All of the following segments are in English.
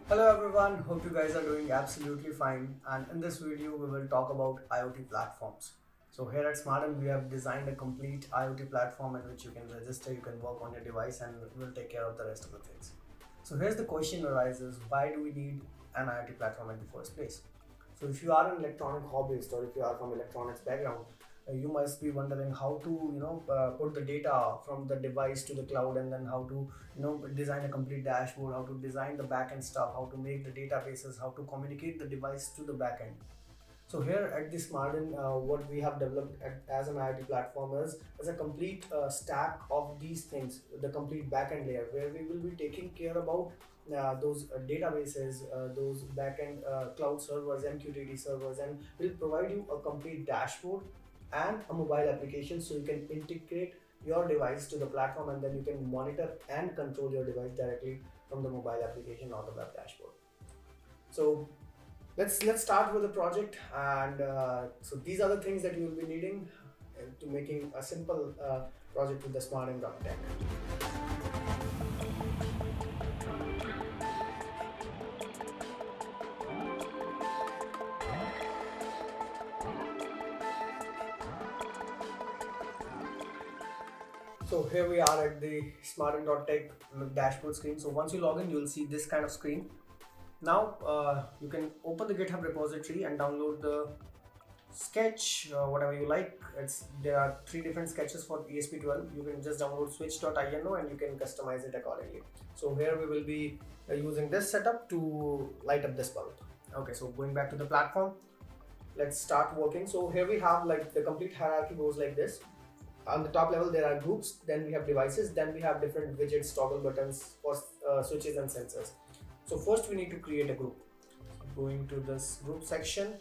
Hello everyone, hope you guys are doing absolutely fine, and in this video we will talk about IoT platforms. So here at SmarDen we have designed a complete IoT platform in which you can register, you can work on your device, and we'll take care of the rest of the things. So here's the question arises, why do we need an IoT platform in the first place? So if you are an electronic hobbyist or if you are from electronics background, you must be wondering how to put the data from the device to the cloud, and then how to design a complete dashboard, how to design the backend stuff, how to make the databases, how to communicate the device to the backend. So here at the SmarDen, what we have developed as an IoT platform is a complete stack of these things, the complete backend layer, where we will be taking care about those databases, those backend cloud servers, MQTT servers, and we'll provide you a complete dashboard and a mobile application, so you can integrate your device to the platform, and then you can monitor and control your device directly from the mobile application or the web dashboard. So let's start with the project, and so these are the things that you will be needing to making a simple project with the SmarDen.Tech. So here we are at the SmarDen.Tech dashboard screen. So once you log in, you will see this kind of screen. Now you can open the GitHub repository and download the sketch, whatever you like. There are 3 different sketches for ESP12. You can just download switch.ino and you can customize it accordingly. So here we will be using this setup to light up this bulb. Okay, so going back to the platform, let's start working. So here we have like the complete hierarchy goes like this. On the top level there are groups, then we have devices, then we have different widgets, toggle buttons for switches and sensors. So first we need to create a group. Going to this group section,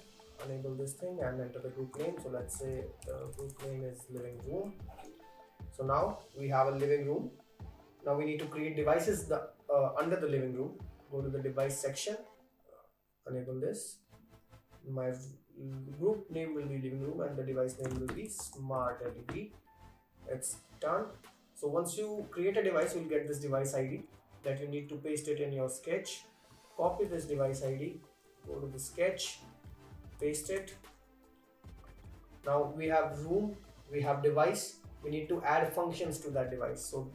enable this thing and enter the group name. So let's say the group name is living room. So now we have a living room. Now we need to create devices under the living room. Go to the device section, enable this. My group name will be living room and the device name will be smart LED. It's done. So once you create a device, you'll get this device ID that you need to paste it in your sketch. Copy this device ID, go to the sketch, paste it. Now we have room, we have device, we need to add functions to that device. So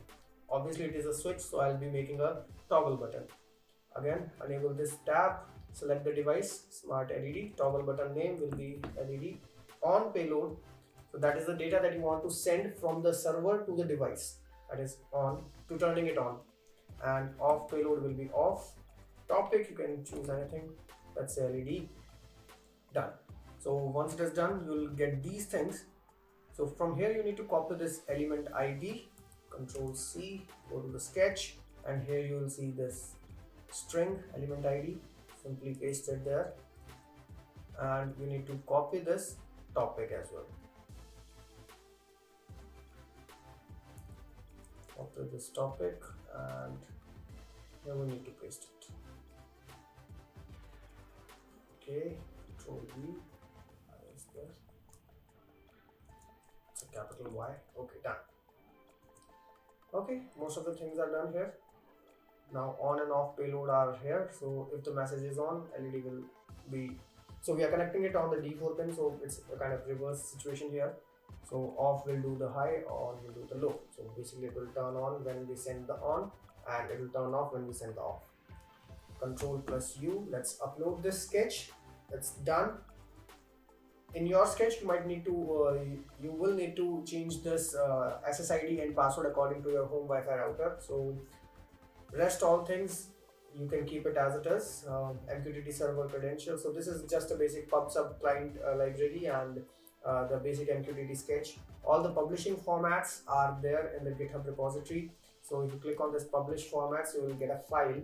obviously it is a switch, so I'll be making a toggle button. Again, enable this tab, select the device, smart LED, toggle button name will be LED, on payload. So that is the data that you want to send from the server to the device, that is on, to turning it on. And off payload will be off. Topic, you can choose anything, let's say LED. Done. So once it is done, you will get these things. So from here you need to copy this element ID, Control C, go to the sketch, and here you will see this string element ID, simply paste it there. And you need to copy this topic as well. Copy this topic, and here we need to paste it. Okay, Control V, is there? It's a capital Y. Okay, done. Okay, most of the things are done here. Now on and off payload are here. So if the message is on, LED will be. So we are connecting it on the D4 pin, so it's a kind of reverse situation here. So off will do the high, on will do the low. So basically it will turn on when we send the on, and it will turn off when we send the off. Control plus U, let's upload this sketch. It's done. In your sketch you might need to, you will need to change this SSID and password according to your home Wi-Fi router. So rest all things you can keep it as it is. MQTT server credentials. So this is just a basic pub/sub client library and the basic MQTT sketch. All the publishing formats are there in the GitHub repository. So if you click on this publish formats, you will get a file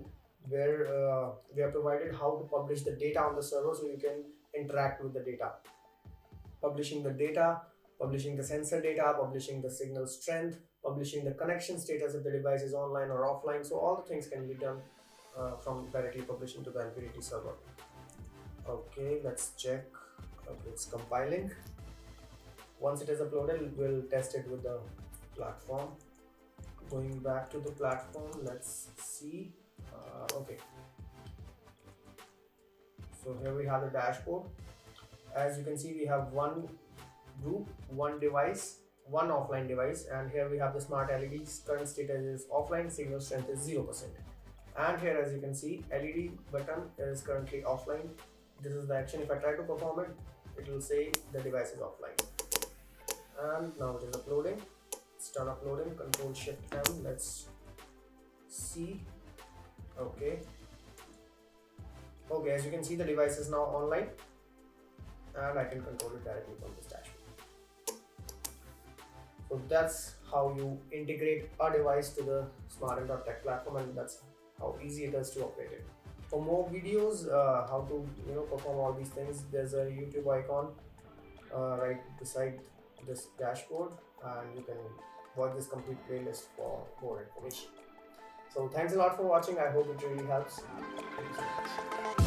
where we have provided how to publish the data on the server, so you can interact with the data. Publishing the data, publishing the sensor data, publishing the signal strength, publishing the connection status if the device is online or offline. So all the things can be done from directly publishing to the MQTT server. Okay, let's check. Okay, it's compiling. Once it is uploaded, we'll test it with the platform. Going back to the platform, let's see. Okay, So here we have the dashboard. As you can see, we have one group, one device, one offline device, and here we have the smart LEDs. Current status is offline, signal strength is 0%. And here, as you can see, LED button is currently offline. This is the action. If I try to perform it, it will say the device is offline. And now it is uploading. It's done uploading. Control Shift M. Let's see. Okay. Okay, as you can see, the device is now online, and I can control it directly from this dashboard. So that's how you integrate a device to the SmarDen.Tech platform, and that's how easy it is to operate it. For more videos, how to perform all these things, there's a YouTube icon right beside this dashboard, and you can watch this complete playlist for more information. So thanks a lot for watching. I hope it really helps. Thank you so much.